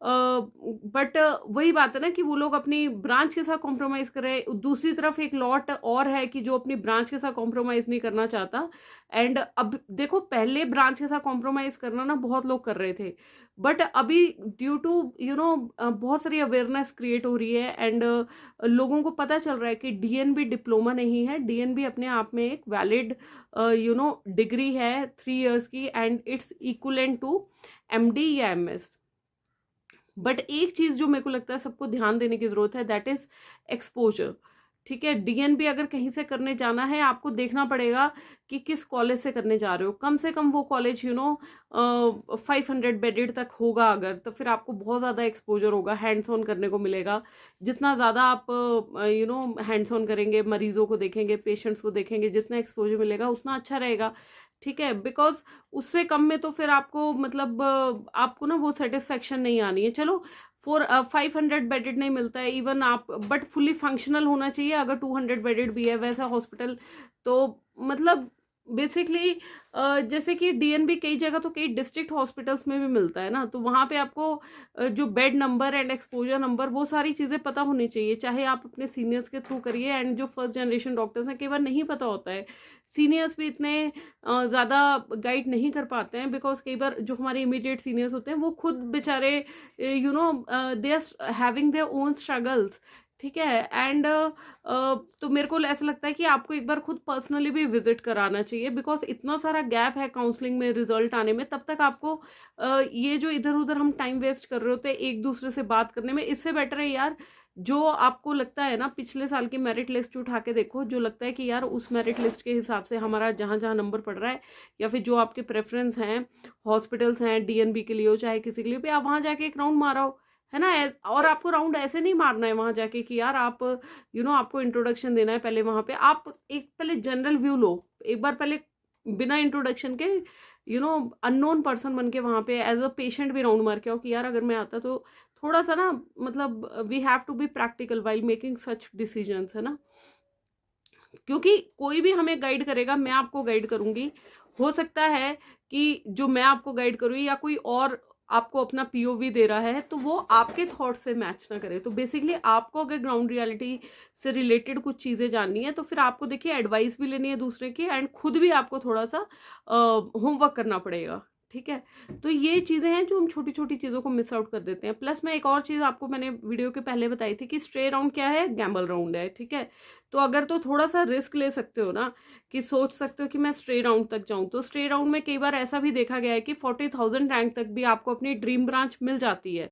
But वही बात है ना कि वो लोग अपनी ब्रांच के साथ कॉम्प्रोमाइज कर रहे हैं, दूसरी तरफ एक लॉट और है कि जो अपनी ब्रांच के साथ कॉम्प्रोमाइज नहीं करना चाहता। एंड अब देखो, पहले ब्रांच के साथ कॉम्प्रोमाइज करना ना बहुत लोग कर रहे थे, बट अभी ड्यू टू बहुत सारी अवेयरनेस क्रिएट हो रही है, एंड लोगों को पता चल रहा है कि डीएनबी डिप्लोमा नहीं है, डीएनबी अपने आप में एक वैलिड डिग्री है 3 इयर्स की, and it's equivalent to MD या एमएस। बट एक चीज जो मेरे को लगता है सबको ध्यान देने की जरूरत है, दैट इज एक्सपोजर। ठीक है, डीएनबी अगर कहीं से करने जाना है, आपको देखना पड़ेगा कि किस कॉलेज से करने जा रहे हो। कम से कम वो कॉलेज 500 बेडेड तक होगा अगर, तो फिर आपको बहुत ज़्यादा एक्सपोजर होगा, हैंड्स ऑन करने को मिलेगा। जितना ज़्यादा आप हैंड्स ऑन करेंगे, मरीजों को देखेंगे, पेशेंट्स को देखेंगे, जितना एक्सपोजर मिलेगा उतना अच्छा रहेगा। ठीक है, बिकॉज उससे कम में तो फिर आपको मतलब आपको ना वो सेटिस्फेक्शन नहीं आनी है। चलो 500 बेडेड नहीं मिलता है इवन आप, बट फुली फंक्शनल होना चाहिए। अगर 200 बेडेड भी है वैसा हॉस्पिटल, तो मतलब बेसिकली जैसे कि डीएनबी कई जगह तो कई डिस्ट्रिक्ट हॉस्पिटल्स में भी मिलता है ना, तो वहां पे आपको जो bed number and exposure number वो सारी चीजें पता होनी चाहिए, चाहे आप अपने सीनियर्स के थ्रू करिए। एंड जो फर्स्ट जनरेशन डॉक्टर्स हैं, कई बार नहीं पता होता है, सीनियर्स भी इतने ज़्यादा गाइड नहीं कर पाते हैं, बिकॉज कई बार जो हमारे इमीडिएट सीनियर्स होते हैं वो खुद बेचारे they are having their own struggles. ठीक है, एंड तो मेरे को ऐसा लगता है कि आपको एक बार खुद पर्सनली भी विजिट कराना चाहिए, बिकॉज इतना सारा गैप है काउंसलिंग में रिजल्ट आने में, तब तक आपको ये जो इधर उधर हम टाइम वेस्ट कर रहे होते हैं एक दूसरे से बात करने में, इससे बेटर है यार जो आपको लगता है ना, पिछले साल की मेरिट लिस्ट उठा के देखो, जो लगता है कि यार उस मेरिट लिस्ट के हिसाब से हमारा जहां जहां नंबर पड़ रहा है, या फिर जो आपके प्रेफरेंस हैं, हॉस्पिटल्स हैं डीएनबी के लिए हो चाहे किसी के लिए भी, आप वहां जाके एक राउंड मारा हो, है ना। और आपको राउंड ऐसे नहीं मारना है वहां जाके कि यार आप आपको इंट्रोडक्शन देना है पहले, वहां पे आप एक पहले जनरल व्यू लो एक बार पहले, बिना इंट्रोडक्शन के अननोन पर्सन बन के वहां पे एज अ पेशेंट भी राउंड मार के आओ कि यार अगर मैं आता तो थोड़ा सा ना, मतलब we have to be practical while making such decisions, है ना। क्योंकि कोई भी हमें गाइड करेगा, मैं आपको गाइड करूंगी, हो सकता है कि जो मैं आपको गाइड करूँ या कोई और आपको अपना पीओवी दे रहा है तो वो आपके थॉट से मैच ना करे। तो बेसिकली आपको अगर ग्राउंड रियलिटी से रिलेटेड कुछ चीजें जाननी है, तो फिर आपको देखिए एडवाइस भी लेनी है दूसरे की, एंड खुद भी आपको थोड़ा सा होमवर्क करना पड़ेगा। ठीक है, तो ये चीजें हैं जो हम छोटी छोटी चीजों को मिस आउट कर देते हैं। प्लस मैं एक और चीज आपको मैंने वीडियो के पहले बताई थी कि स्ट्रे राउंड क्या है, गैम्बल राउंड है। ठीक है, तो अगर तो थोड़ा सा रिस्क ले सकते हो ना, कि सोच सकते हो कि मैं स्ट्रे राउंड तक जाऊं, तो स्ट्रे राउंड में कई बार ऐसा भी देखा गया है कि 40,000 रैंक तक भी आपको अपनी ड्रीम ब्रांच मिल जाती है।